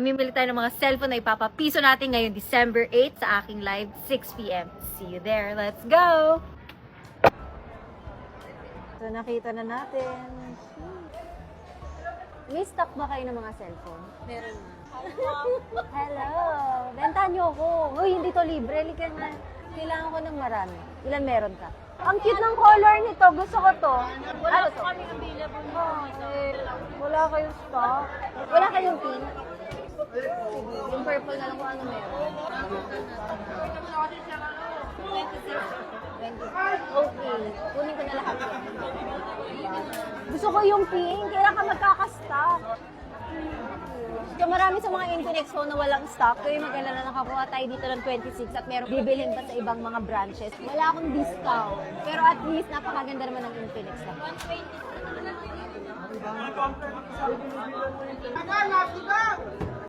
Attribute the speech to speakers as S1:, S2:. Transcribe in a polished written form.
S1: Mamimili tayo ng mga cellphone na ipapapiso natin ngayon December 8 sa aking live 6 p.m. See you there. Let's go! So, nakita na natin. May stock ba kayo ng mga cellphone?
S2: Meron na.
S1: Hello! Bentahan niyo ako. Uy, hindi to libre. Lika nga. Kailangan ko ng marami. Ilan meron ka? Ang cute ng color nito. Gusto ko to. Ano to?
S2: Kami available mo.
S1: Wala kayong stock. Wala kayong pink. Sige, yung purple na lang kung ano meron. 26. Okay. Kunin ko na lahat yan. Gusto ko yung pink. Kailan ka magkakastock? So marami sa mga Infinix phone na walang stock. Kaya mag-alala, nakakuha tayo dito ng 26 at meron bibilhin pa sa ibang mga branches. Wala akong discount. Pero at least napakaganda naman ng Infinix na.
S2: 120.
S3: Agad, lapit